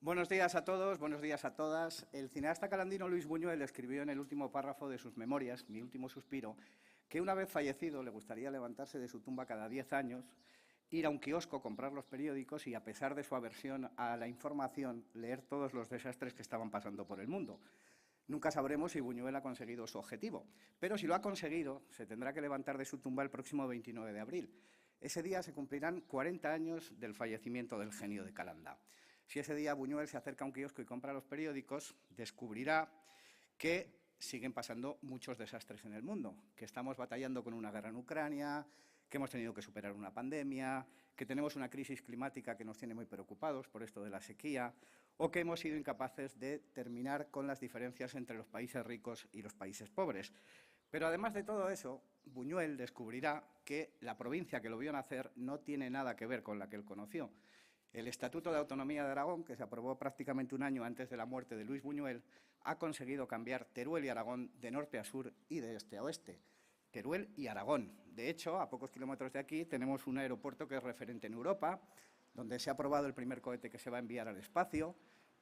Buenos días a todos, buenos días a todas. El cineasta calandino Luis Buñuel escribió en el último párrafo de sus memorias, Mi último suspiro, que una vez fallecido le gustaría levantarse de su tumba cada 10 años, ir a un kiosco, comprar los periódicos y, a pesar de su aversión a la información, leer todos los desastres que estaban pasando por el mundo. Nunca sabremos si Buñuel ha conseguido su objetivo, pero si lo ha conseguido, se tendrá que levantar de su tumba el próximo 29 de abril. Ese día se cumplirán 40 años del fallecimiento del genio de Calanda. Si ese día Buñuel se acerca a un kiosco y compra los periódicos, descubrirá que siguen pasando muchos desastres en el mundo, que estamos batallando con una guerra en Ucrania, que hemos tenido que superar una pandemia, que tenemos una crisis climática que nos tiene muy preocupados por esto de la sequía, o que hemos sido incapaces de terminar con las diferencias entre los países ricos y los países pobres. Pero además de todo eso, Buñuel descubrirá que la provincia que lo vio nacer no tiene nada que ver con la que él conoció. El Estatuto de Autonomía de Aragón, que se aprobó prácticamente un año antes de la muerte de Luis Buñuel, ha conseguido cambiar Teruel y Aragón de norte a sur y de este a oeste. Teruel y Aragón. De hecho, a pocos kilómetros de aquí tenemos un aeropuerto que es referente en Europa, donde se ha probado el primer cohete que se va a enviar al espacio.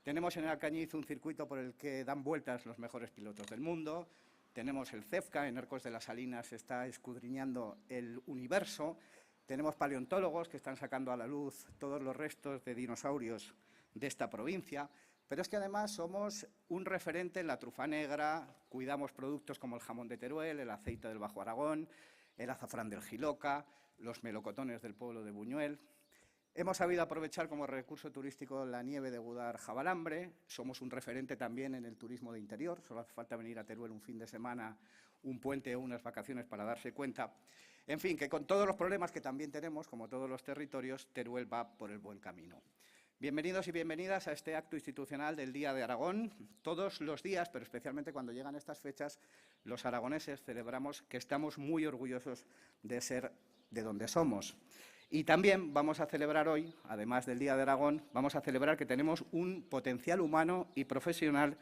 Tenemos en Alcañiz un circuito por el que dan vueltas los mejores pilotos del mundo. Tenemos el CEFCA, en Arcos de las Salinas se está escudriñando el universo. Tenemos paleontólogos que están sacando a la luz todos los restos de dinosaurios de esta provincia, pero es que además somos un referente en la trufa negra, cuidamos productos como el jamón de Teruel, el aceite del Bajo Aragón, el azafrán del Jiloca, los melocotones del pueblo de Buñuel. Hemos sabido aprovechar como recurso turístico la nieve de Gudar-Jabalambre, somos un referente también en el turismo de interior, solo hace falta venir a Teruel un fin de semana, un puente o unas vacaciones para darse cuenta. En fin, que con todos los problemas que también tenemos, como todos los territorios, Teruel va por el buen camino. Bienvenidos y bienvenidas a este acto institucional del Día de Aragón. Todos los días, pero especialmente cuando llegan estas fechas, los aragoneses celebramos que estamos muy orgullosos de ser de donde somos. Y también vamos a celebrar hoy, además del Día de Aragón, vamos a celebrar que tenemos un potencial humano y profesional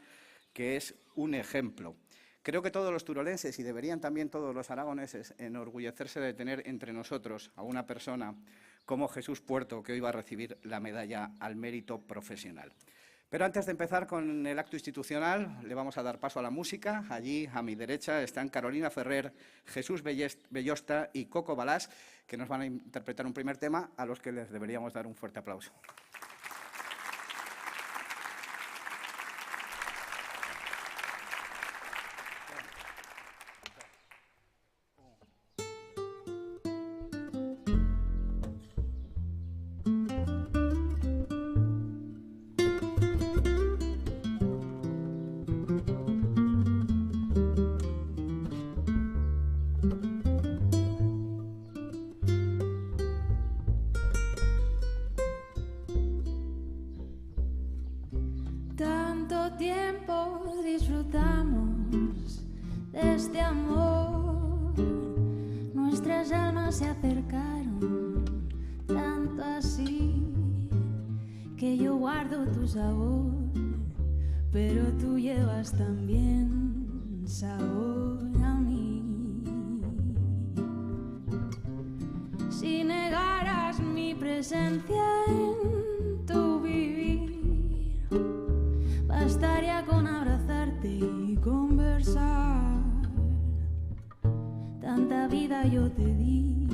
que es un ejemplo. Creo que todos los turolenses, y deberían también todos los aragoneses, enorgullecerse de tener entre nosotros a una persona como Jesús Puerto, que hoy va a recibir la medalla al mérito profesional. Pero antes de empezar con el acto institucional, le vamos a dar paso a la música. Allí, a mi derecha, están Carolina Ferrer, Jesús Bellosta y Coco Balás, que nos van a interpretar un primer tema, a los que les deberíamos dar un fuerte aplauso. Disfrutamos de este amor, nuestras almas se acercaron, tanto así que yo guardo tu sabor, pero tú llevas también sabor a mí. Si negaras mi presencia en tu vivir, bastaría con abrazarte y conversar. Tanta vida yo te di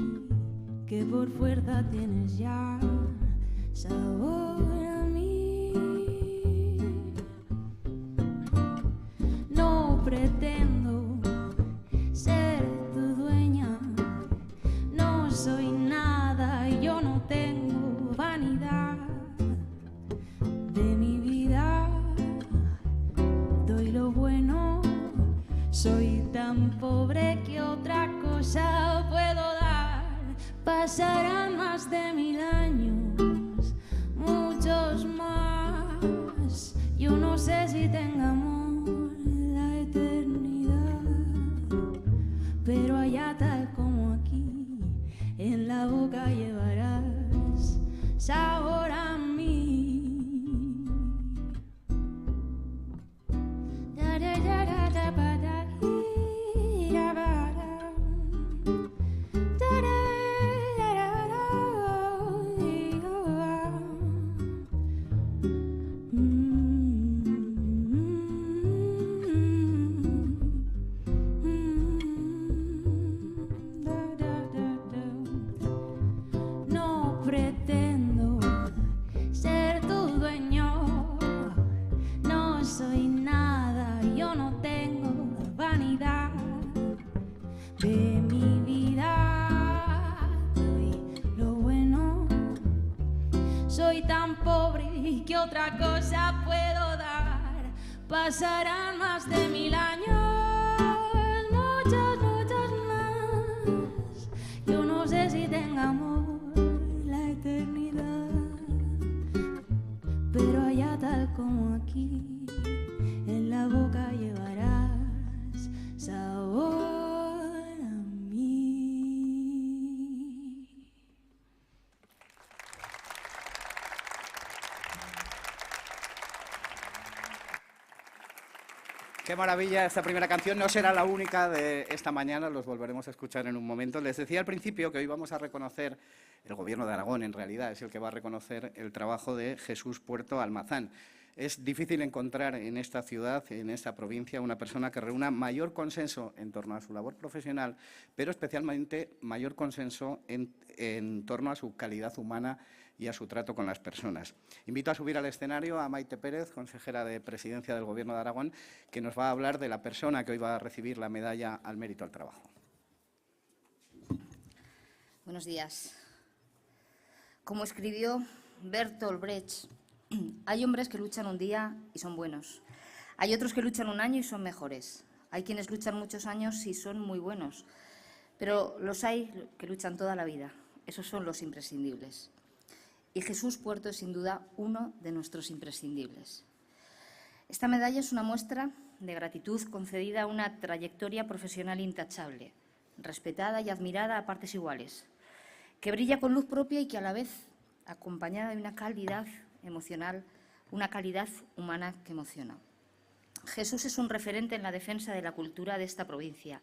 que por fuerza tienes ya sabor a mí. No pretendo ser tu dueña, no soy nada y yo no tengo vanidad de mi vida. Doy lo bueno, soy tan pobre que otra cosa puedo dar. Pasarán más de 1000 años, muchos más. Yo no sé si tengamos la eternidad, pero allá tal como aquí, en la boca llevarás sabor a mí. ¿qué otra cosa puedo dar? Pasarán más de 1000 años, muchos más. Yo no sé si tenga amor la eternidad, pero allá tal como aquí, en la boca llevarás sabor a mí. Qué maravilla esta primera canción. No será la única de esta mañana, los volveremos a escuchar en un momento. Les decía al principio que hoy vamos a reconocer, el Gobierno de Aragón en realidad es el que va a reconocer el trabajo de Jesús Puerto Almazán. Es difícil encontrar en esta ciudad, en esta provincia, una persona que reúna mayor consenso en torno a su labor profesional, pero especialmente mayor consenso en torno a su calidad humana y a su trato con las personas. Invito a subir al escenario a Maite Pérez, consejera de Presidencia del Gobierno de Aragón, que nos va a hablar de la persona que hoy va a recibir la medalla al mérito al trabajo. Buenos días. Como escribió Bertolt Brecht, hay hombres que luchan un día y son buenos. Hay otros que luchan un año y son mejores. Hay quienes luchan muchos años y son muy buenos. Pero los hay que luchan toda la vida. Esos son los imprescindibles. Y Jesús Puerto es sin duda uno de nuestros imprescindibles. Esta medalla es una muestra de gratitud concedida a una trayectoria profesional intachable, respetada y admirada a partes iguales, que brilla con luz propia y que a la vez acompañada de una calidad emocional, una calidad humana que emociona. Jesús es un referente en la defensa de la cultura de esta provincia,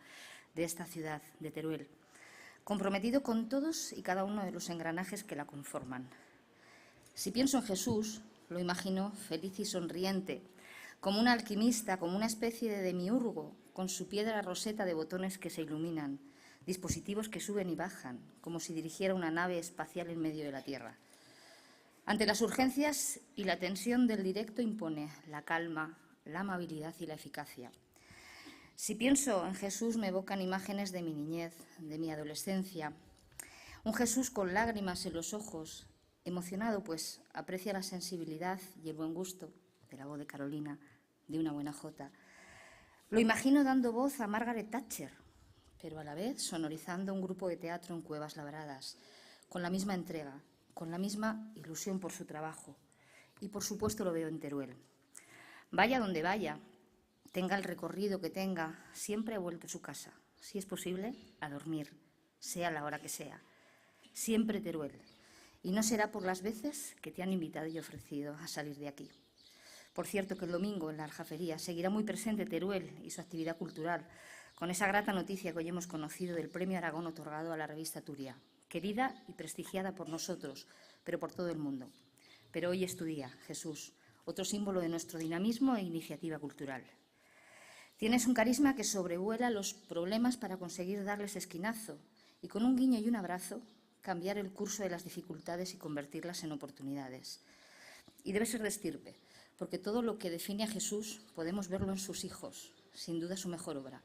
de esta ciudad, de Teruel, comprometido con todos y cada uno de los engranajes que la conforman. Si pienso en Jesús, lo imagino feliz y sonriente, como un alquimista, como una especie de demiurgo, con su piedra roseta de botones que se iluminan, dispositivos que suben y bajan, como si dirigiera una nave espacial en medio de la Tierra. Ante las urgencias y la tensión del directo impone la calma, la amabilidad y la eficacia. Si pienso en Jesús me evocan imágenes de mi niñez, de mi adolescencia. Un Jesús con lágrimas en los ojos, emocionado pues aprecia la sensibilidad y el buen gusto de la voz de Carolina, de una buena jota. Lo imagino dando voz a Margaret Thatcher, pero a la vez sonorizando un grupo de teatro en Cuevas Labradas, con la misma entrega, con la misma ilusión por su trabajo. Y por supuesto lo veo en Teruel. Vaya donde vaya, tenga el recorrido que tenga, siempre ha vuelto a su casa, si es posible, a dormir, sea la hora que sea. Siempre Teruel. Y no será por las veces que te han invitado y ofrecido a salir de aquí. Por cierto que el domingo en la Aljafería seguirá muy presente Teruel y su actividad cultural, con esa grata noticia que hoy hemos conocido del Premio Aragón otorgado a la revista Turia, querida y prestigiada por nosotros, pero por todo el mundo. Pero hoy es tu día, Jesús, otro símbolo de nuestro dinamismo e iniciativa cultural. Tienes un carisma que sobrevuela los problemas para conseguir darles esquinazo y con un guiño y un abrazo cambiar el curso de las dificultades y convertirlas en oportunidades. Y debe ser de estirpe, porque todo lo que define a Jesús podemos verlo en sus hijos, sin duda su mejor obra,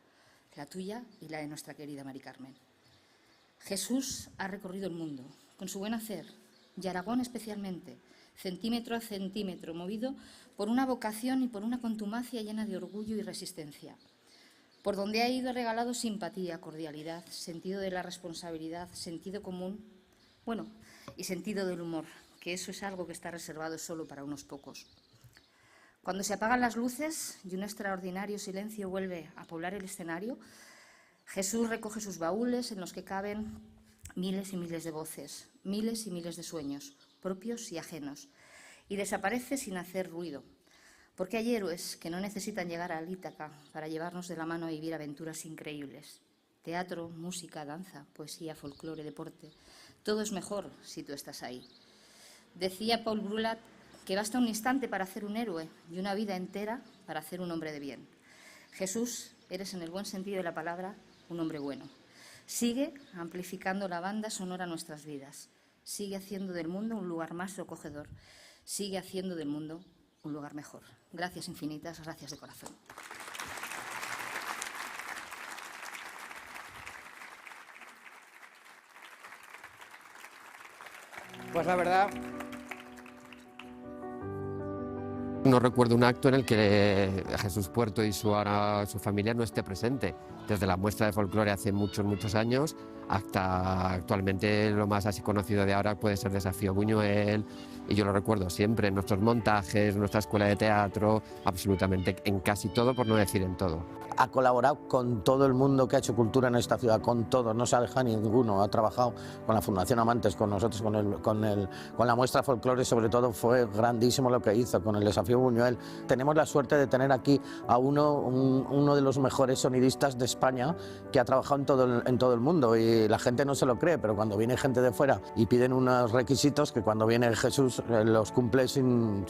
la tuya y la de nuestra querida Mari Carmen. Jesús ha recorrido el mundo, con su buen hacer, y Aragón especialmente, centímetro a centímetro, movido por una vocación y por una contumacia llena de orgullo y resistencia. Por donde ha ido ha regalado simpatía, cordialidad, sentido de la responsabilidad, sentido común, y sentido del humor, que eso es algo que está reservado solo para unos pocos. Cuando se apagan las luces y un extraordinario silencio vuelve a poblar el escenario, Jesús recoge sus baúles en los que caben miles y miles de voces, miles y miles de sueños, propios y ajenos, y desaparece sin hacer ruido. Porque hay héroes que no necesitan llegar a Ítaca para llevarnos de la mano a vivir aventuras increíbles. Teatro, música, danza, poesía, folclore, deporte. Todo es mejor si tú estás ahí. Decía Paul Brulat que basta un instante para hacer un héroe y una vida entera para hacer un hombre de bien. Jesús, eres en el buen sentido de la palabra un hombre bueno. Sigue amplificando la banda sonora a nuestras vidas. Sigue haciendo del mundo un lugar más acogedor. Sigue haciendo del mundo un lugar mejor. Gracias infinitas, gracias de corazón. Pues la verdad No recuerdo un acto en el que Jesús Puerto y su familia no esté presente, desde la muestra de folclore hace muchos años hasta actualmente lo más así conocido de ahora puede ser Desafío Buñuel, y yo lo recuerdo siempre en nuestros montajes, nuestra escuela de teatro, absolutamente en casi todo, por no decir en todo. Ha colaborado con todo el mundo que ha hecho cultura en esta ciudad, con todos, no se ha dejado ninguno. Ha trabajado con la Fundación Amantes, con nosotros, con la muestra folclore, sobre todo fue grandísimo lo que hizo con el Desafío Buñuel. Tenemos la suerte de tener aquí a uno de los mejores sonidistas de España que ha trabajado en todo el mundo, y la gente no se lo cree, pero cuando viene gente de fuera y piden unos requisitos, que cuando viene Jesús los cumple sin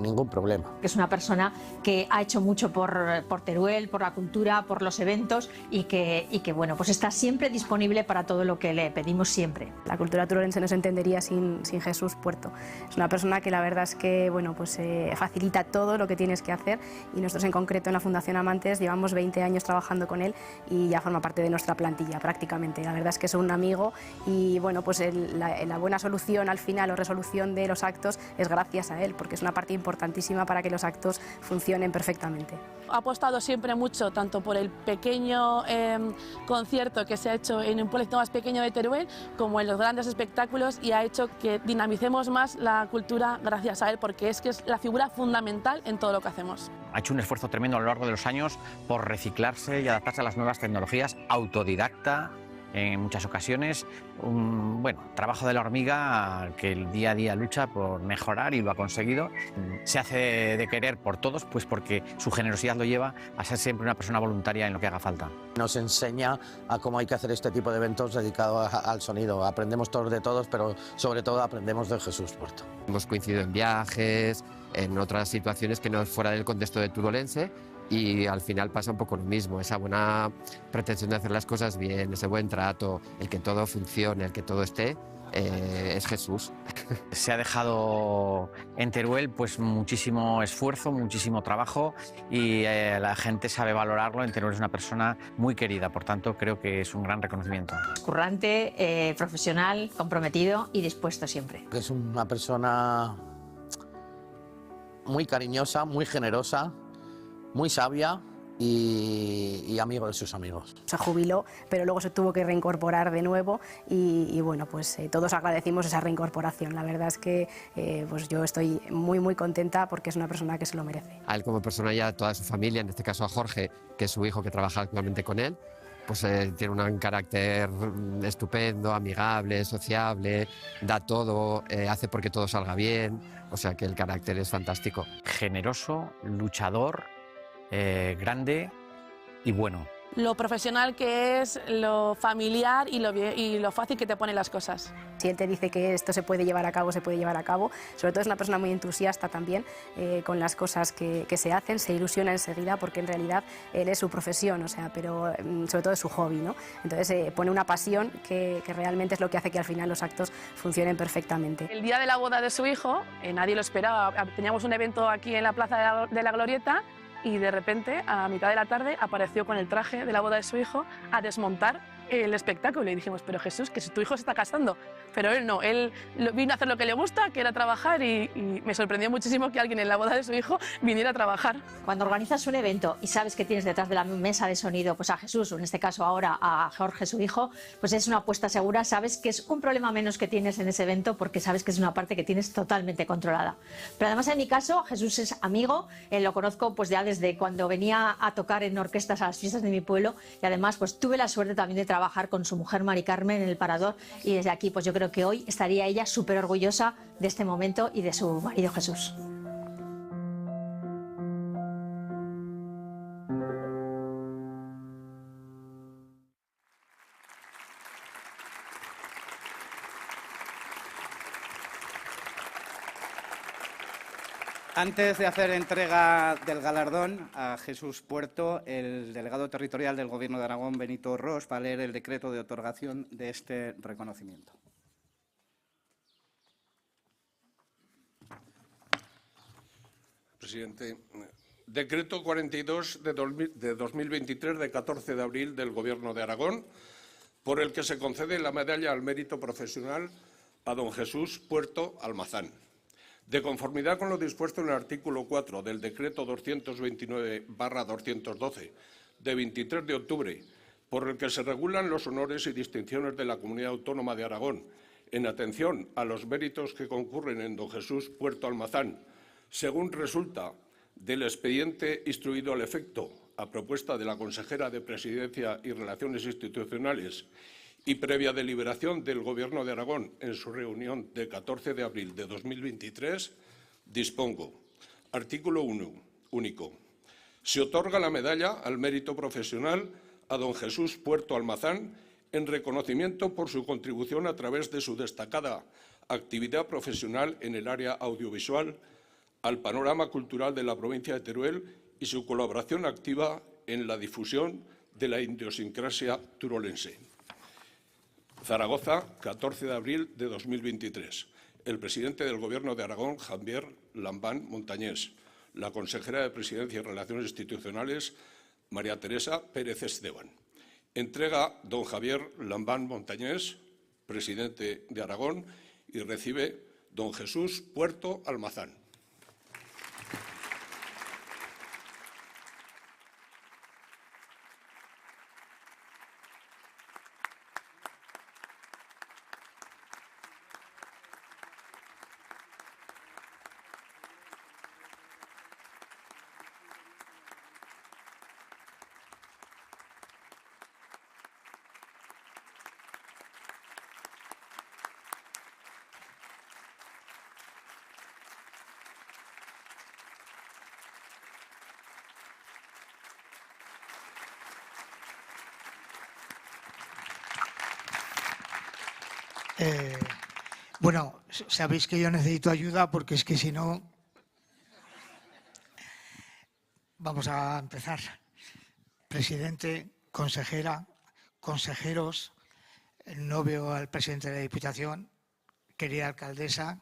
ningún problema. Es una persona que ha hecho mucho por Teruel, por la cultura, por los eventos, y que bueno, pues está siempre disponible para todo lo que le pedimos siempre. La cultura turolense no se entendería sin Jesús Puerto. Es una persona que la verdad es que bueno, pues, facilita todo lo que tienes que hacer, y nosotros en concreto en la Fundación Amantes llevamos 20 años trabajando con él y ya forma parte de nuestra plantilla prácticamente. La verdad es que es un amigo, y bueno, pues la buena solución al final o resolución de los actos es gracias a él, porque es una parte importantísima para que los actos funcionen perfectamente. Ha apostado siempre mucho tanto por el pequeño concierto que se ha hecho en un pueblo más pequeño de Teruel como en los grandes espectáculos, y ha hecho que dinamicemos más la cultura gracias a él, porque es que es la figura fundamental en todo lo que hacemos. Ha hecho un esfuerzo tremendo a lo largo de los años por reciclarse y adaptarse a las nuevas tecnologías, autodidacta en muchas ocasiones, trabajo de la hormiga que el día a día lucha por mejorar y lo ha conseguido. Se hace de querer por todos, pues porque su generosidad lo lleva a ser siempre una persona voluntaria en lo que haga falta. Nos enseña a cómo hay que hacer este tipo de eventos dedicados al sonido. Aprendemos todos de todos, pero sobre todo aprendemos de Jesús Puerto. Hemos coincidido en viajes, en otras situaciones que no es fuera del contexto de turolense, y al final pasa un poco lo mismo, esa buena pretensión de hacer las cosas bien, ese buen trato, el que todo funcione, el que todo esté, es Jesús. Se ha dejado en Teruel pues muchísimo esfuerzo, muchísimo trabajo, y la gente sabe valorarlo. En Teruel es una persona muy querida, por tanto creo que es un gran reconocimiento. Currante, profesional, comprometido y dispuesto siempre. Es una persona muy cariñosa, muy generosa, muy sabia y amigo de sus amigos. Se jubiló, pero luego se tuvo que reincorporar de nuevo, y bueno, pues todos agradecimos esa reincorporación. La verdad es que pues yo estoy muy contenta, porque es una persona que se lo merece. A él como persona y a toda su familia, en este caso a Jorge, que es su hijo que trabaja actualmente con él, pues tiene un carácter estupendo, amigable, sociable, da todo, hace porque todo salga bien, o sea que el carácter es fantástico. Generoso, luchador, grande y bueno. Lo profesional que es, lo familiar y lo fácil que te pone las cosas. Si él te dice que esto se puede llevar a cabo, se puede llevar a cabo. Sobre todo es una persona muy entusiasta también con las cosas que se hacen, se ilusiona enseguida, porque en realidad él es su profesión, o sea, pero sobre todo es su hobby, ¿no? Entonces pone una pasión que realmente es lo que hace que al final los actos funcionen perfectamente. El día de la boda de su hijo, nadie lo esperaba, teníamos un evento aquí en la Plaza de la Glorieta, y de repente, a mitad de la tarde, apareció con el traje de la boda de su hijo a desmontar el espectáculo. Y dijimos, pero Jesús, que si tu hijo se está casando. Pero él no, él vino a hacer lo que le gusta, que era trabajar, y me sorprendió muchísimo que alguien en la boda de su hijo viniera a trabajar. Cuando organizas un evento y sabes que tienes detrás de la mesa de sonido pues a Jesús, o en este caso ahora a Jorge, su hijo, pues es una apuesta segura, sabes que es un problema menos que tienes en ese evento, porque sabes que es una parte que tienes totalmente controlada. Pero además en mi caso, Jesús es amigo, lo conozco pues ya desde cuando venía a tocar en orquestas a las fiestas de mi pueblo, y además pues tuve la suerte también de trabajar con su mujer Mari Carmen en el Parador, y desde aquí pues yo creo que hoy estaría ella súper orgullosa de este momento y de su marido Jesús. Antes de hacer entrega del galardón a Jesús Puerto, el delegado territorial del Gobierno de Aragón, Benito Ros, va a leer el decreto de otorgación de este reconocimiento. Presidente, decreto 42 de 2023 de 14 de abril del Gobierno de Aragón, por el que se concede la medalla al mérito profesional a don Jesús Puerto Almazán, De conformidad con lo dispuesto en el artículo 4 del Decreto 229/212 de 23 de octubre, por el que se regulan los honores y distinciones de la Comunidad Autónoma de Aragón, en atención a los méritos que concurren en don Jesús Puerto Almazán, según resulta del expediente instruido al efecto, a propuesta de la consejera de Presidencia y Relaciones Institucionales y previa deliberación del Gobierno de Aragón en su reunión de 14 de abril de 2023, dispongo. Artículo 1. Único. Se otorga la medalla al mérito profesional a don Jesús Puerto Almazán en reconocimiento por su contribución a través de su destacada actividad profesional en el área audiovisual al panorama cultural de la provincia de Teruel y su colaboración activa en la difusión de la idiosincrasia turolense. Zaragoza, 14 de abril de 2023. El presidente del Gobierno de Aragón, Javier Lambán Montañés. La consejera de Presidencia y Relaciones Institucionales, María Teresa Pérez Esteban. Entrega don Javier Lambán Montañés, presidente de Aragón, y recibe don Jesús Puerto Almazán. Bueno, sabéis que yo necesito ayuda porque es que si no... Vamos a empezar. Presidente, consejera, consejeros, no veo al presidente de la Diputación, querida alcaldesa,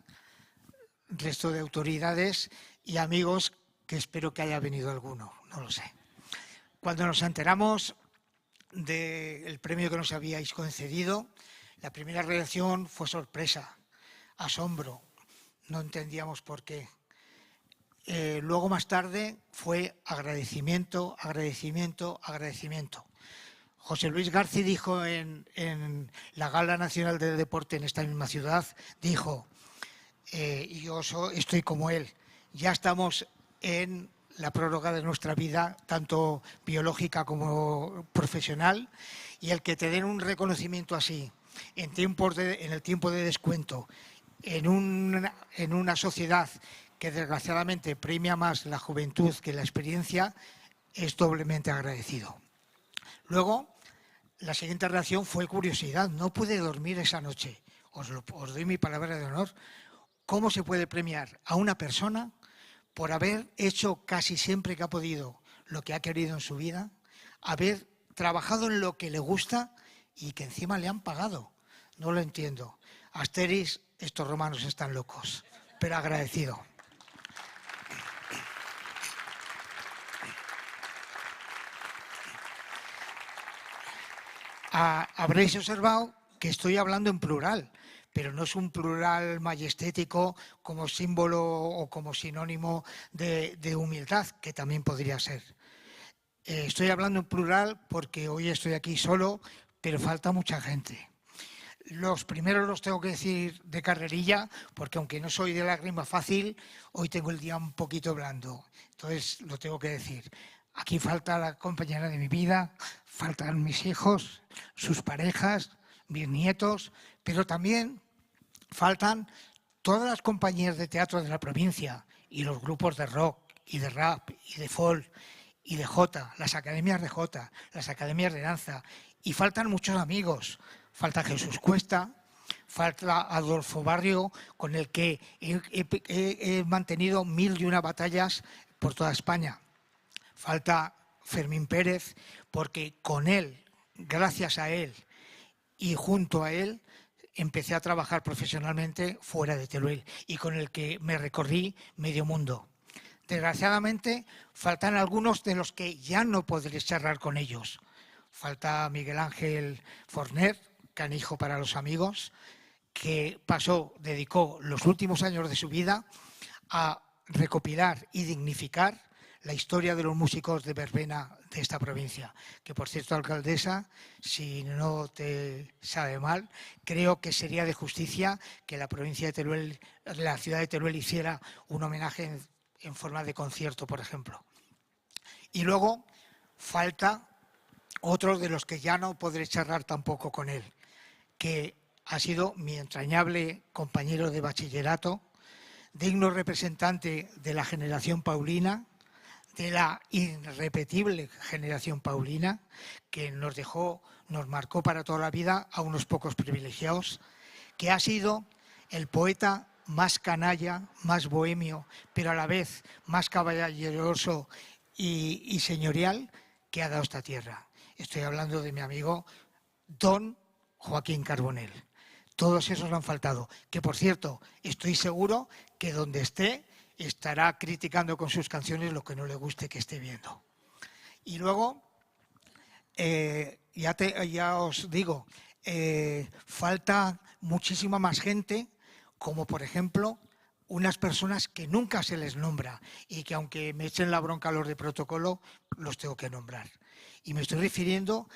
resto de autoridades y amigos que espero que haya venido alguno, no lo sé. Cuando nos enteramos del premio que nos habíais concedido, la primera reacción fue sorpresa, asombro, no entendíamos por qué. Luego más tarde fue agradecimiento, agradecimiento, agradecimiento. José Luis García dijo en la Gala Nacional del Deporte en esta misma ciudad, dijo, y yo estoy como él, ya estamos en la prórroga de nuestra vida, tanto biológica como profesional, y el que te den un reconocimiento así, en el tiempo de descuento, en una sociedad que desgraciadamente premia más la juventud que la experiencia, es doblemente agradecido. Luego, la siguiente reacción fue curiosidad. No pude dormir esa noche. Os doy mi palabra de honor. ¿Cómo se puede premiar a una persona por haber hecho casi siempre que ha podido lo que ha querido en su vida, haber trabajado en lo que le gusta y que encima le han pagado? No lo entiendo. Asteris, estos romanos están locos, pero agradecido. Habréis observado que estoy hablando en plural, pero no es un plural majestético como símbolo o como sinónimo de humildad, que también podría ser. Estoy hablando en plural porque hoy estoy aquí solo, pero falta mucha gente. Los primeros los tengo que decir de carrerilla, porque aunque no soy de lágrima fácil, hoy tengo el día un poquito blando. Entonces lo tengo que decir. Aquí falta la compañera de mi vida, faltan mis hijos, sus parejas, mis nietos, pero también faltan todas las compañías de teatro de la provincia y los grupos de rock y de rap y de folk y de jota, las academias de jota, las academias de danza, y faltan muchos amigos. Falta Jesús Cuesta, falta Adolfo Barrio, con el que he mantenido 1001 batallas por toda España. Falta Fermín Pérez, porque con él, gracias a él y junto a él, empecé a trabajar profesionalmente fuera de Teruel y con el que me recorrí medio mundo. Desgraciadamente, faltan algunos de los que ya no podré charlar con ellos. Falta Miguel Ángel Forner, canijo para los amigos, que dedicó los últimos años de su vida a recopilar y dignificar la historia de los músicos de verbena de esta provincia. Que, por cierto, alcaldesa, si no te sabe mal, creo que sería de justicia que la provincia de Teruel, la ciudad de Teruel, hiciera un homenaje en forma de concierto, por ejemplo. Y luego falta otro de los que ya no podré charlar tampoco con él, que ha sido mi entrañable compañero de bachillerato, digno representante de la generación paulina, de la irrepetible generación paulina, que nos dejó, nos marcó para toda la vida a unos pocos privilegiados, que ha sido el poeta más canalla, más bohemio, pero a la vez más caballeroso y señorial que ha dado esta tierra. Estoy hablando de mi amigo don Joaquín Carbonell. Todos esos han faltado, que por cierto, estoy seguro que donde esté estará criticando con sus canciones lo que no le guste que esté viendo. Y luego, ya os digo, falta muchísima más gente, como por ejemplo unas personas que nunca se les nombra y que aunque me echen la bronca los de protocolo, los tengo que nombrar. Y me estoy refiriendo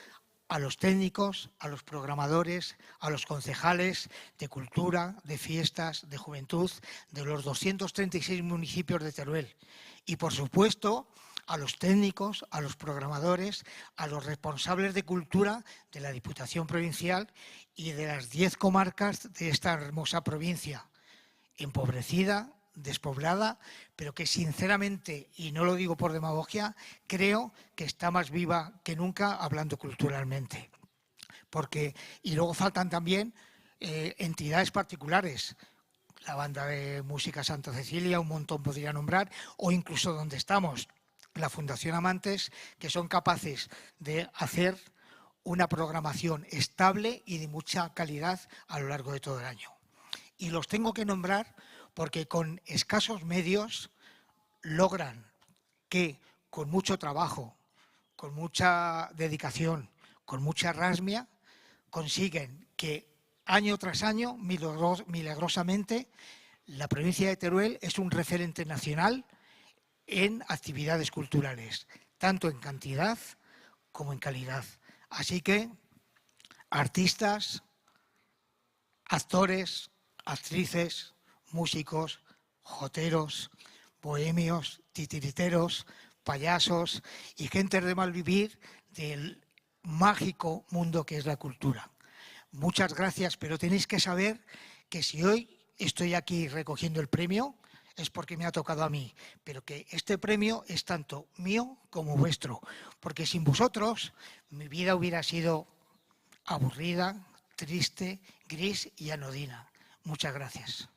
a los técnicos, a los programadores, a los concejales de cultura, de fiestas, de juventud, de los 236 municipios de Teruel. Y, por supuesto, a los técnicos, a los programadores, a los responsables de cultura de la Diputación Provincial y de las 10 comarcas de esta hermosa provincia, empobrecida, despoblada, pero que sinceramente, y no lo digo por demagogia, creo que está más viva que nunca hablando culturalmente. Y luego faltan también entidades particulares, la banda de música Santa Cecilia, un montón podría nombrar, o incluso donde estamos, la Fundación Amantes, que son capaces de hacer una programación estable y de mucha calidad a lo largo de todo el año. Y los tengo que nombrar porque con escasos medios logran que con mucho trabajo, con mucha dedicación, con mucha rasmia, consiguen que año tras año, milagrosamente, la provincia de Teruel es un referente nacional en actividades culturales, tanto en cantidad como en calidad. Así que artistas, actores, actrices, músicos, joteros, bohemios, titiriteros, payasos y gente de mal vivir del mágico mundo que es la cultura. Muchas gracias, pero tenéis que saber que si hoy estoy aquí recogiendo el premio es porque me ha tocado a mí, pero que este premio es tanto mío como vuestro, porque sin vosotros mi vida hubiera sido aburrida, triste, gris y anodina. Muchas gracias.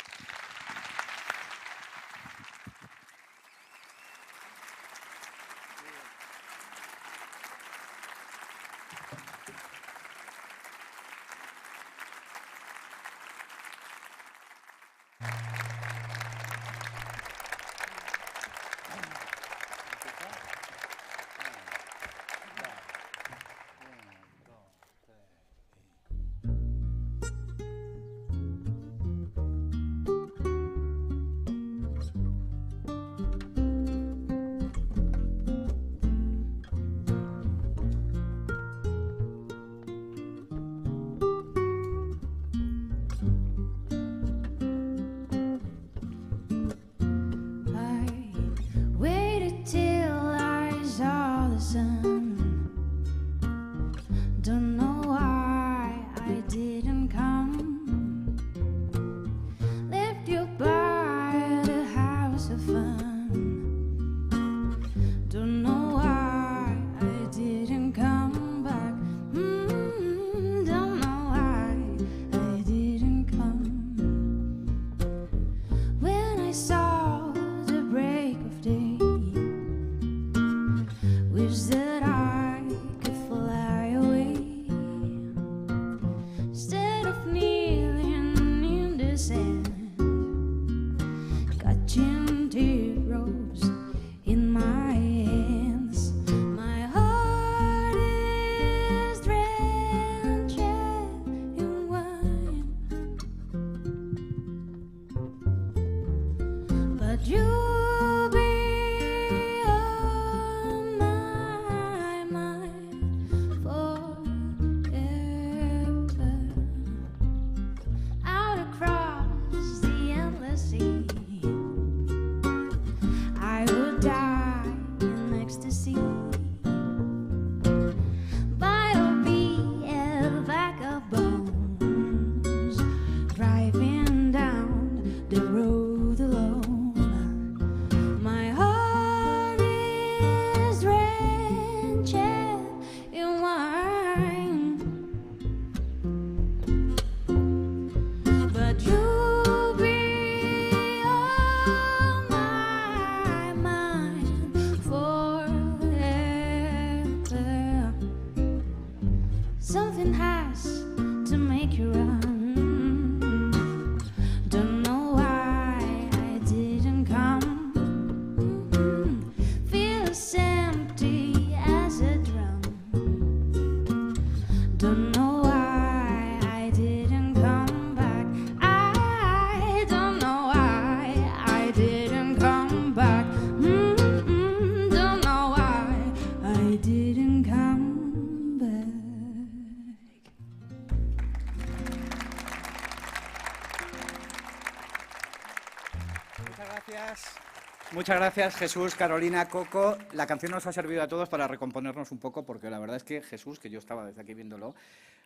Muchas gracias, Jesús, Carolina, Coco. La canción nos ha servido a todos para recomponernos un poco, porque la verdad es que Jesús, que yo estaba desde aquí viéndolo,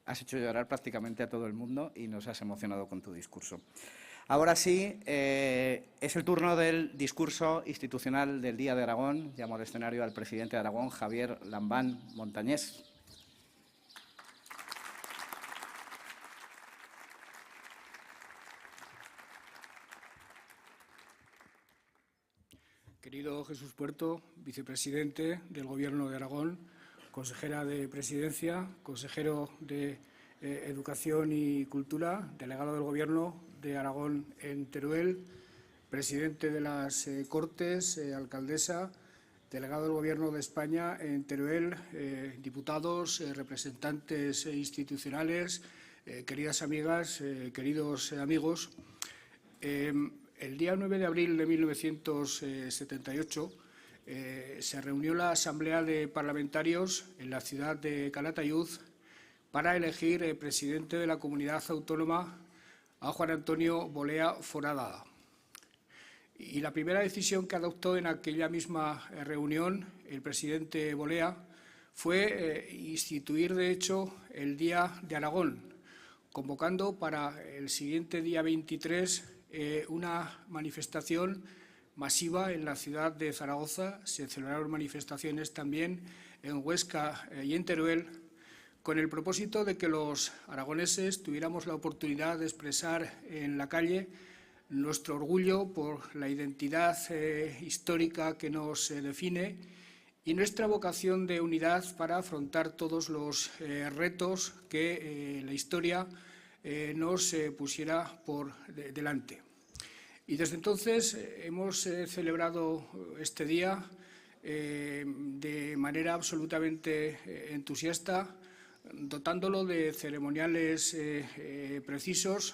has hecho llorar prácticamente a todo el mundo y nos has emocionado con tu discurso. Ahora sí, es el turno del discurso institucional del Día de Aragón. Llamo al escenario al presidente de Aragón, Javier Lambán Montañés. Querido Jesús Puerto, vicepresidente del Gobierno de Aragón, consejera de Presidencia, consejero de Educación y Cultura, delegado del Gobierno de Aragón en Teruel, presidente de las Cortes, alcaldesa, delegado del Gobierno de España en Teruel, diputados, representantes institucionales, queridas amigas, queridos amigos. El día 9 de abril de 1978 se reunió la Asamblea de Parlamentarios en la ciudad de Calatayud para elegir presidente de la comunidad autónoma a Juan Antonio Bolea Foradada. Y la primera decisión que adoptó en aquella misma reunión el presidente Bolea fue instituir, de hecho, el Día de Aragón, convocando para el siguiente día 23 una manifestación masiva en la ciudad de Zaragoza. Se celebraron manifestaciones también en Huesca y en Teruel, con el propósito de que los aragoneses tuviéramos la oportunidad de expresar en la calle nuestro orgullo por la identidad histórica que nos define y nuestra vocación de unidad para afrontar todos los retos que la historia nos pusiera por delante. Y desde entonces hemos celebrado este día de manera absolutamente entusiasta, dotándolo de ceremoniales precisos,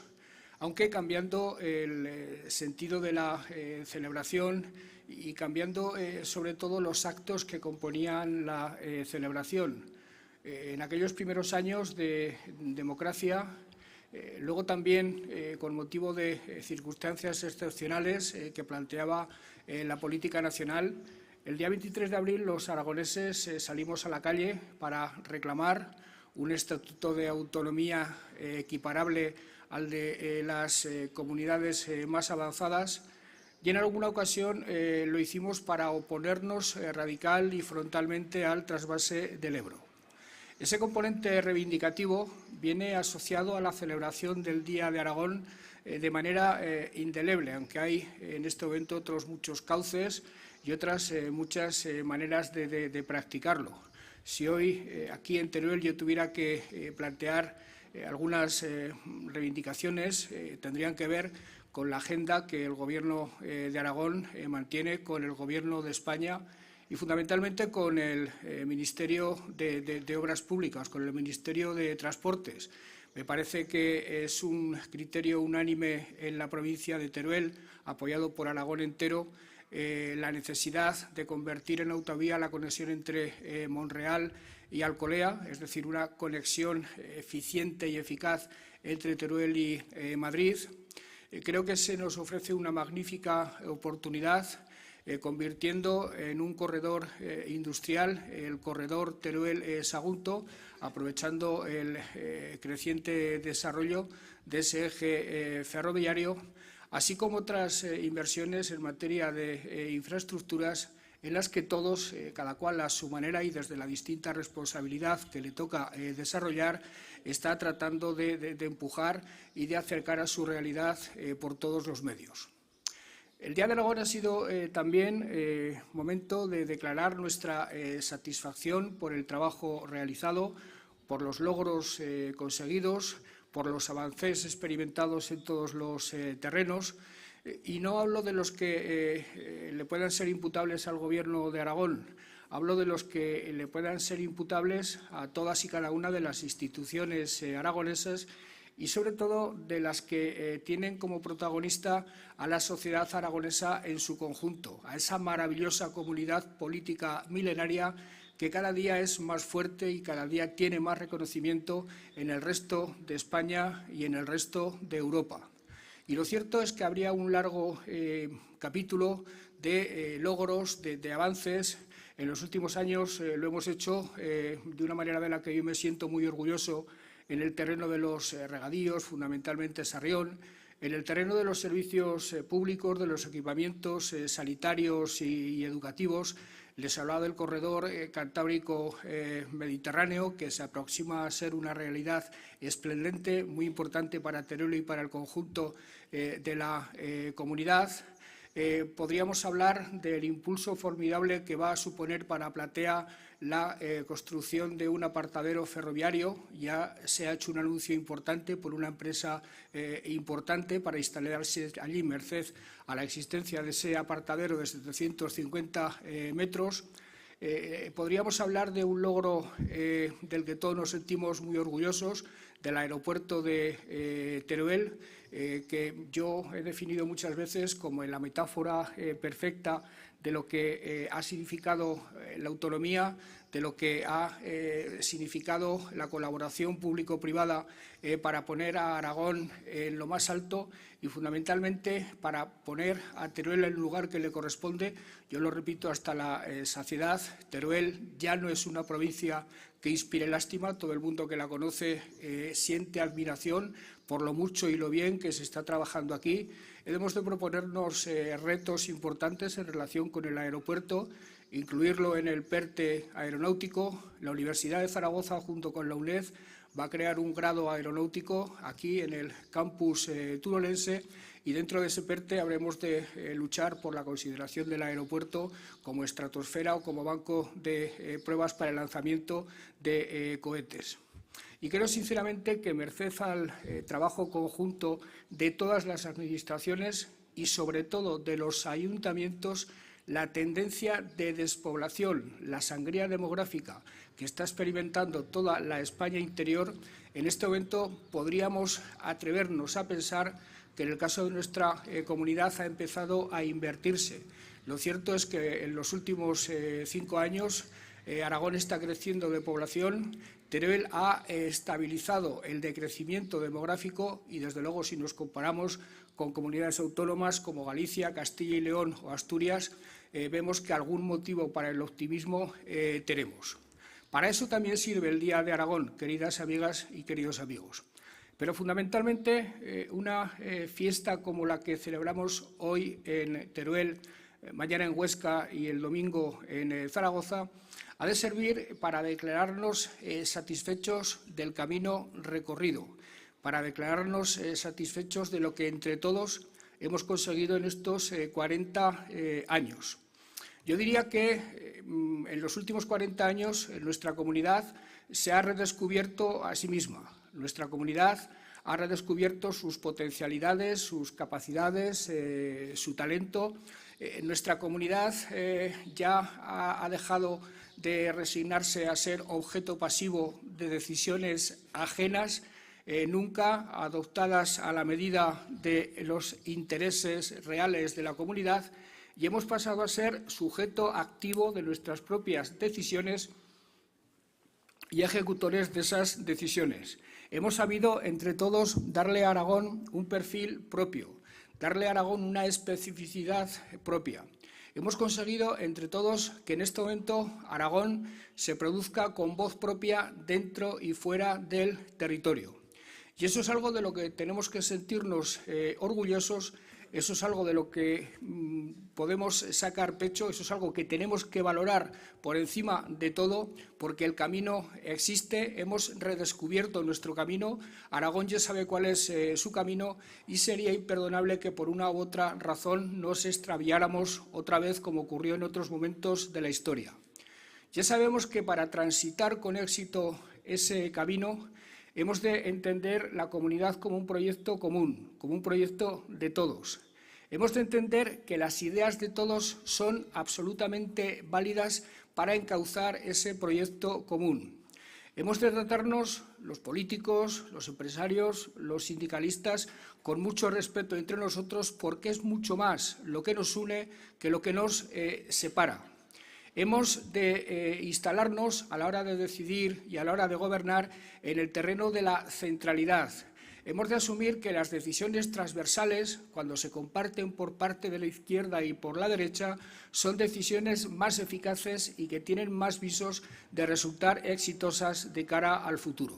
aunque cambiando el sentido de la celebración y cambiando sobre todo los actos que componían la celebración. En aquellos primeros años de democracia, luego también con motivo de circunstancias excepcionales que planteaba la política nacional, el día 23 de abril los aragoneses salimos a la calle para reclamar un estatuto de autonomía equiparable al de las comunidades más avanzadas, y en alguna ocasión lo hicimos para oponernos radical y frontalmente al trasvase del Ebro. Ese componente reivindicativo viene asociado a la celebración del Día de Aragón de manera indeleble, aunque hay en este momento otros muchos cauces y otras muchas maneras de practicarlo. Si hoy aquí en Teruel yo tuviera que plantear algunas reivindicaciones, tendrían que ver con la agenda que el Gobierno de Aragón mantiene con el Gobierno de España y fundamentalmente con el Ministerio de Obras Públicas, con el Ministerio de Transportes. Me parece que es un criterio unánime en la provincia de Teruel, apoyado por Aragón entero, la necesidad de convertir en autovía la conexión entre Monreal y Alcolea, es decir, una conexión eficiente y eficaz entre Teruel y Madrid. Creo que se nos ofrece una magnífica oportunidad convirtiendo en un corredor industrial el corredor Teruel-Sagunto, aprovechando el creciente desarrollo de ese eje ferroviario, así como otras inversiones en materia de infraestructuras en las que todos, cada cual a su manera y desde la distinta responsabilidad que le toca desarrollar, está tratando de empujar y de acercar a su realidad por todos los medios. El Día de Aragón ha sido también momento de declarar nuestra satisfacción por el trabajo realizado, por los logros conseguidos, por los avances experimentados en todos los terrenos. Y no hablo de los que le puedan ser imputables al Gobierno de Aragón, hablo de los que le puedan ser imputables a todas y cada una de las instituciones aragonesas y sobre todo de las que tienen como protagonista a la sociedad aragonesa en su conjunto, a esa maravillosa comunidad política milenaria que cada día es más fuerte y cada día tiene más reconocimiento en el resto de España y en el resto de Europa. Y lo cierto es que habría un largo capítulo de logros, de avances. En los últimos años lo hemos hecho de una manera de la que yo me siento muy orgulloso en el terreno de los regadíos, fundamentalmente Sarrión, en el terreno de los servicios públicos, de los equipamientos sanitarios y educativos. Les hablaba del corredor cantábrico-mediterráneo, que se aproxima a ser una realidad esplendente, muy importante para Teruel y para el conjunto de la comunidad. Podríamos hablar del impulso formidable que va a suponer para Platea la construcción de un apartadero ferroviario. Ya se ha hecho un anuncio importante por una empresa importante para instalarse allí, merced a la existencia de ese apartadero de 750 metros. Podríamos hablar de un logro del que todos nos sentimos muy orgullosos, del aeropuerto de Teruel, que yo he definido muchas veces como la metáfora perfecta de lo que ha significado la autonomía, de lo que ha significado la colaboración público-privada para poner a Aragón en lo más alto y fundamentalmente para poner a Teruel en el lugar que le corresponde. Yo lo repito hasta la saciedad, Teruel ya no es una provincia que inspire lástima, todo el mundo que la conoce siente admiración por lo mucho y lo bien que se está trabajando aquí. Debemos de proponernos retos importantes en relación con el aeropuerto, incluirlo en el PERTE aeronáutico. La Universidad de Zaragoza, junto con la UNED, va a crear un grado aeronáutico aquí en el campus turolense y dentro de ese PERTE habremos de luchar por la consideración del aeropuerto como estratosfera o como banco de pruebas para el lanzamiento de cohetes. Y creo sinceramente que merced al trabajo conjunto de todas las administraciones y sobre todo de los ayuntamientos, la tendencia de despoblación, la sangría demográfica que está experimentando toda la España interior, en este momento podríamos atrevernos a pensar que en el caso de nuestra comunidad ha empezado a invertirse. Lo cierto es que en los últimos 5 años Aragón está creciendo de población, Teruel ha estabilizado el decrecimiento demográfico y, desde luego, si nos comparamos con comunidades autónomas como Galicia, Castilla y León o Asturias, vemos que algún motivo para el optimismo tenemos. Para eso también sirve el Día de Aragón, queridas amigas y queridos amigos. Pero fundamentalmente una fiesta como la que celebramos hoy en Teruel, mañana en Huesca y el domingo en Zaragoza, ha de servir para declararnos satisfechos del camino recorrido, para declararnos satisfechos de lo que entre todos hemos conseguido en estos 40 años. Yo diría que en los últimos 40 años nuestra comunidad se ha redescubierto a sí misma. Nuestra comunidad ha redescubierto sus potencialidades, sus capacidades, su talento. Nuestra comunidad ya ha dejado de resignarse a ser objeto pasivo de decisiones ajenas, nunca adoptadas a la medida de los intereses reales de la comunidad, y hemos pasado a ser sujeto activo de nuestras propias decisiones y ejecutores de esas decisiones. Hemos sabido, entre todos, darle a Aragón un perfil propio, darle a Aragón una especificidad propia. Hemos conseguido, entre todos, que en este momento Aragón se produzca con voz propia dentro y fuera del territorio. Y eso es algo de lo que tenemos que sentirnos orgullosos, eso es algo de lo que podemos sacar pecho, eso es algo que tenemos que valorar por encima de todo, porque el camino existe, hemos redescubierto nuestro camino, Aragón ya sabe cuál es su camino y sería imperdonable que por una u otra razón nos extraviáramos otra vez como ocurrió en otros momentos de la historia. Ya sabemos que para transitar con éxito ese camino hemos de entender la comunidad como un proyecto común, como un proyecto de todos. Hemos de entender que las ideas de todos son absolutamente válidas para encauzar ese proyecto común. Hemos de tratarnos, los políticos, los empresarios, los sindicalistas, con mucho respeto entre nosotros, porque es mucho más lo que nos une que lo que nos separa. Hemos de instalarnos a la hora de decidir y a la hora de gobernar en el terreno de la centralidad. hemos de asumir que las decisiones transversales, cuando se comparten por parte de la izquierda y por la derecha, son decisiones más eficaces y que tienen más visos de resultar exitosas de cara al futuro.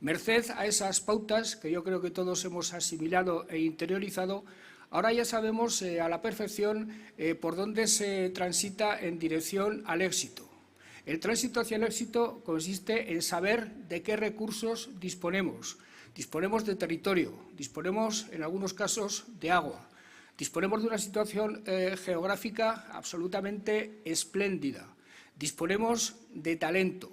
Merced a esas pautas, que yo creo que todos hemos asimilado e interiorizado, ahora ya sabemos a la perfección por dónde se transita en dirección al éxito. El tránsito hacia el éxito consiste en saber de qué recursos disponemos. Disponemos de territorio, disponemos en algunos casos de agua, disponemos de una situación geográfica absolutamente espléndida, disponemos de talento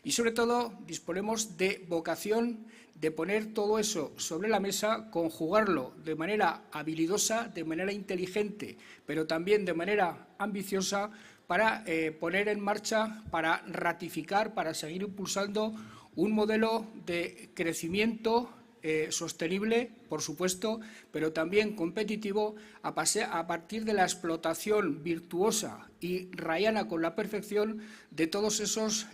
y sobre todo disponemos de vocación de poner todo eso sobre la mesa, conjugarlo de manera habilidosa, de manera inteligente, pero también de manera ambiciosa para poner en marcha, para ratificar, para seguir impulsando un modelo de crecimiento sostenible, por supuesto, pero también competitivo a partir de la explotación virtuosa y rayana con la perfección de todos esos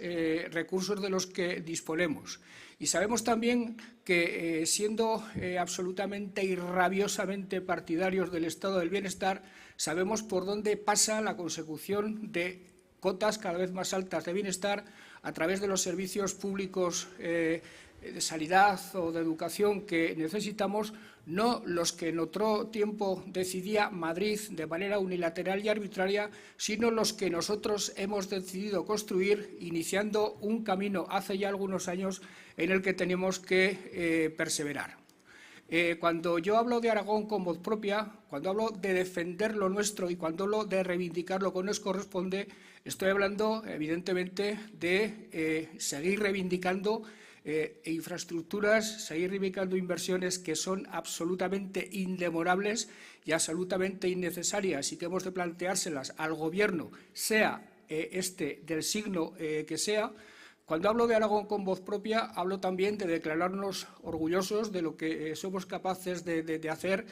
recursos de los que disponemos. Y sabemos también que, siendo absolutamente y rabiosamente partidarios del estado del bienestar, sabemos por dónde pasa la consecución de cotas cada vez más altas de bienestar a través de los servicios públicos de sanidad o de educación que necesitamos, no los que en otro tiempo decidía Madrid de manera unilateral y arbitraria, sino los que nosotros hemos decidido construir, iniciando un camino hace ya algunos años en el que tenemos que perseverar. Cuando yo hablo de Aragón con voz propia, cuando hablo de defender lo nuestro y cuando hablo de reivindicar lo que nos corresponde, estoy hablando evidentemente de seguir reivindicando infraestructuras, seguir reivindicando inversiones que son absolutamente indemorables y absolutamente innecesarias y que hemos de planteárselas al Gobierno, sea este del signo que sea. Cuando hablo de Aragón con voz propia, hablo también de declararnos orgullosos de lo que somos capaces de hacer.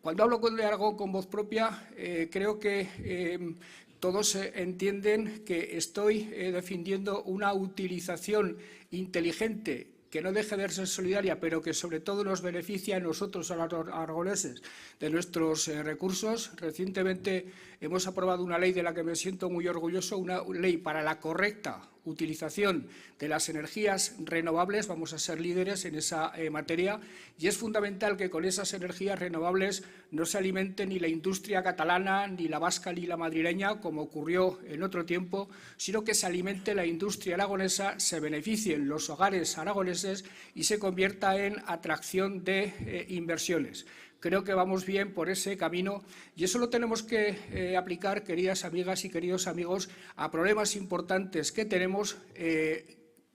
Cuando hablo de Aragón con voz propia, creo que todos entienden que estoy defendiendo una utilización inteligente que no deje de ser solidaria, pero que sobre todo nos beneficia a nosotros, a los aragoneses, de nuestros recursos. Recientemente hemos aprobado una ley de la que me siento muy orgulloso, una ley para la correcta utilización de las energías renovables. Vamos a ser líderes en esa materia y es fundamental que con esas energías renovables no se alimente ni la industria catalana, ni la vasca, ni la madrileña, como ocurrió en otro tiempo, sino que se alimente la industria aragonesa, se beneficien los hogares aragoneses y se convierta en atracción de inversiones. Creo que vamos bien por ese camino y eso lo tenemos que aplicar, queridas amigas y queridos amigos, a problemas importantes que tenemos,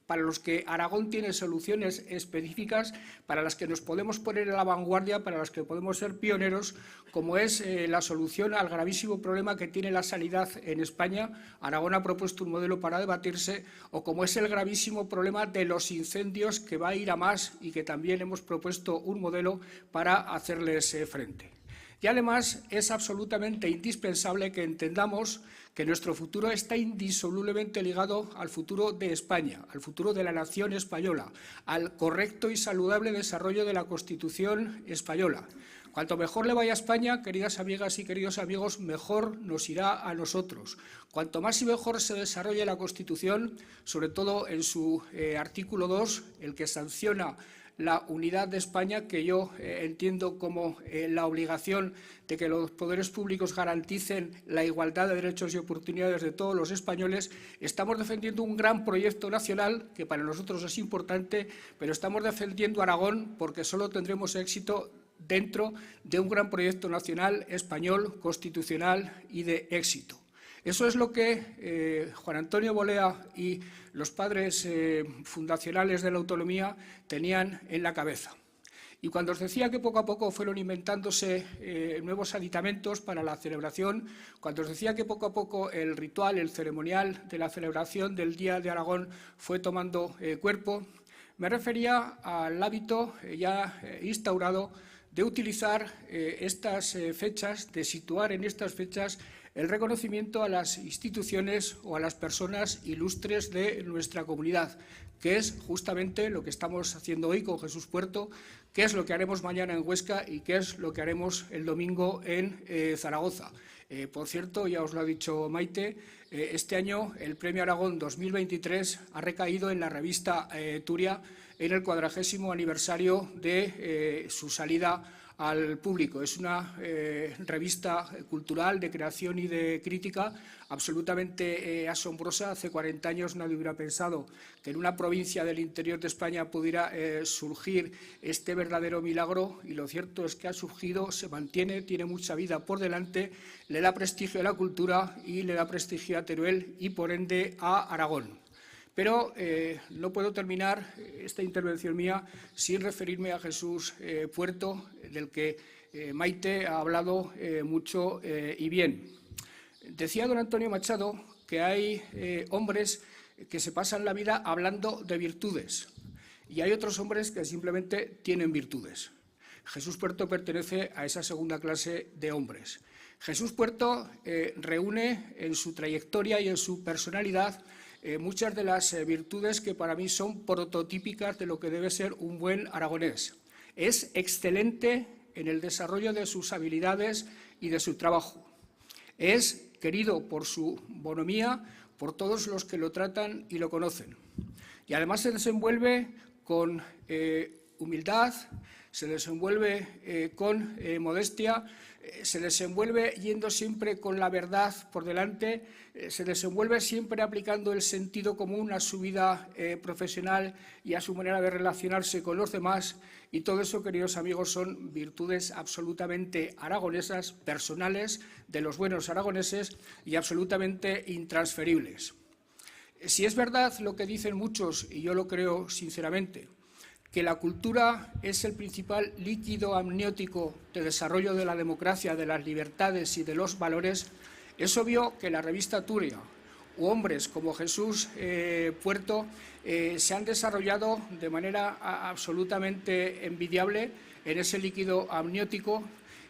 para los que Aragón tiene soluciones específicas, para las que nos podemos poner en la vanguardia, para las que podemos ser pioneros, como es la solución al gravísimo problema que tiene la sanidad en España. Aragón ha propuesto un modelo para debatirse, o como es el gravísimo problema de los incendios, que va a ir a más y que también hemos propuesto un modelo para hacerles frente. Y además es absolutamente indispensable que entendamos que nuestro futuro está indisolublemente ligado al futuro de España, al futuro de la nación española, al correcto y saludable desarrollo de la Constitución española. Cuanto mejor le vaya a España, queridas amigas y queridos amigos, mejor nos irá a nosotros. Cuanto más y mejor se desarrolle la Constitución, sobre todo en su artículo 2, el que sanciona la unidad de España, que yo entiendo como la obligación de que los poderes públicos garanticen la igualdad de derechos y oportunidades de todos los españoles. Estamos defendiendo un gran proyecto nacional que para nosotros es importante, pero estamos defendiendo Aragón porque solo tendremos éxito dentro de un gran proyecto nacional español, constitucional y de éxito. Eso es lo que Juan Antonio Bolea y los padres fundacionales de la autonomía tenían en la cabeza. Y cuando os decía que poco a poco fueron inventándose nuevos aditamentos para la celebración, cuando os decía que poco a poco el ritual, el ceremonial de la celebración del Día de Aragón fue tomando cuerpo, me refería al hábito ya instaurado de utilizar estas fechas, de situar en estas fechas el reconocimiento a las instituciones o a las personas ilustres de nuestra comunidad, que es justamente lo que estamos haciendo hoy con Jesús Puerto, qué es lo que haremos mañana en Huesca y qué es lo que haremos el domingo en Zaragoza. Por cierto, ya os lo ha dicho Maite, este año el Premio Aragón 2023 ha recaído en la revista Turia en el 40º aniversario de su salida al público. Es una revista cultural de creación y de crítica absolutamente asombrosa. Hace 40 años nadie hubiera pensado que en una provincia del interior de España pudiera surgir este verdadero milagro, y lo cierto es que ha surgido, se mantiene, tiene mucha vida por delante, le da prestigio a la cultura y le da prestigio a Teruel y por ende a Aragón. Pero no puedo terminar esta intervención mía sin referirme a Jesús Puerto, del que Maite ha hablado mucho y bien. Decía don Antonio Machado que hay hombres que se pasan la vida hablando de virtudes y hay otros hombres que simplemente tienen virtudes. Jesús Puerto pertenece a esa segunda clase de hombres. Jesús Puerto reúne en su trayectoria y en su personalidad muchas de las virtudes que para mí son prototípicas de lo que debe ser un buen aragonés. Es excelente en el desarrollo de sus habilidades y de su trabajo. Es querido por su bonomía, por todos los que lo tratan y lo conocen. Y además se desenvuelve con humildad, se desenvuelve con modestia, se desenvuelve yendo siempre con la verdad por delante, se desenvuelve siempre aplicando el sentido común a su vida profesional y a su manera de relacionarse con los demás, y todo eso, queridos amigos, son virtudes absolutamente aragonesas, personales, de los buenos aragoneses y absolutamente intransferibles. Si es verdad lo que dicen muchos, y yo lo creo sinceramente, que la cultura es el principal líquido amniótico de desarrollo de la democracia, de las libertades y de los valores, es obvio que la revista Turia u hombres como Jesús Puerto se han desarrollado de manera absolutamente envidiable en ese líquido amniótico.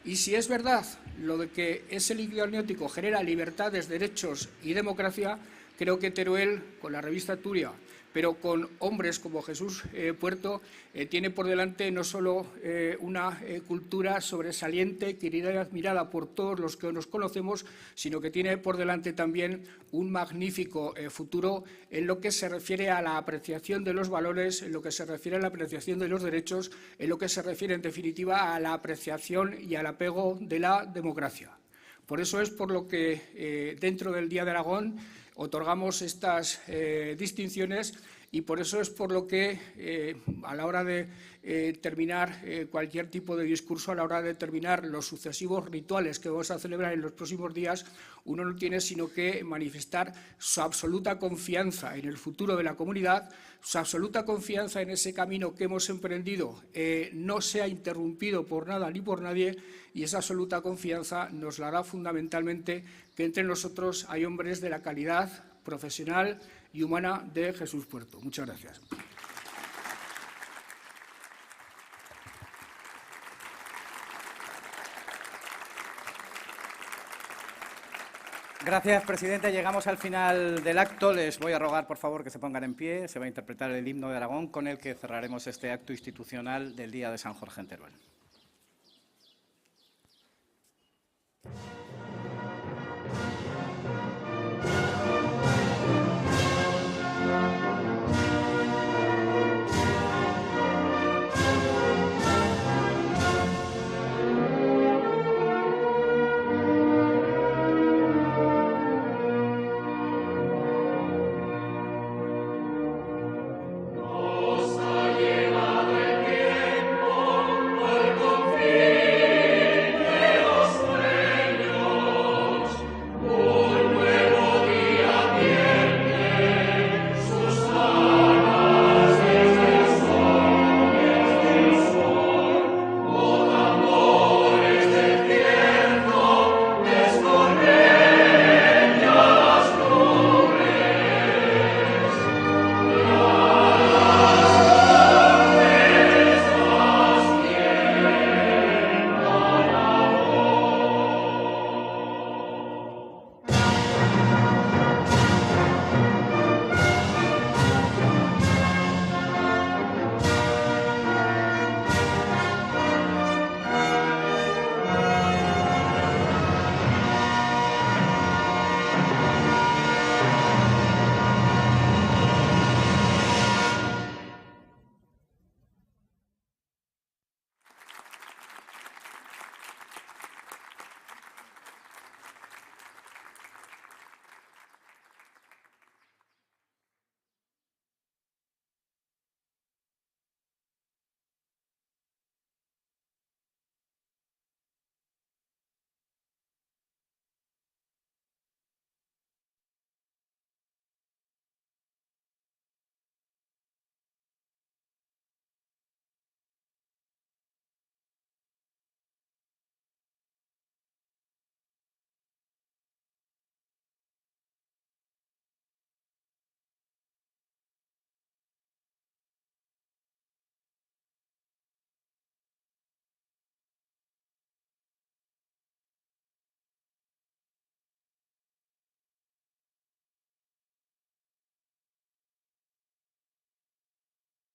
Y si es verdad lo de que ese líquido amniótico genera libertades, derechos y democracia, creo que Teruel, con la revista Turia, pero con hombres como Jesús Puerto, tiene por delante no solo una cultura sobresaliente, querida y admirada por todos los que nos conocemos, sino que tiene por delante también un magnífico futuro en lo que se refiere a la apreciación de los valores, en lo que se refiere a la apreciación de los derechos, en lo que se refiere, en definitiva, a la apreciación y al apego de la democracia. Por eso es por lo que dentro del Día de Aragón otorgamos estas distinciones, y por eso es por lo que a la hora de terminar cualquier tipo de discurso, a la hora de terminar los sucesivos rituales que vamos a celebrar en los próximos días, uno no tiene sino que manifestar su absoluta confianza en el futuro de la comunidad, su absoluta confianza en ese camino que hemos emprendido no sea interrumpido por nada ni por nadie, y esa absoluta confianza nos la da fundamentalmente que entre nosotros hay hombres de la calidad profesional y humana de Jesús Puerto. Muchas gracias. Gracias, presidente. Llegamos al final del acto. Les voy a rogar, por favor, que se pongan en pie. Se va a interpretar el himno de Aragón, con el que cerraremos este acto institucional del Día de San Jorge en Teruel.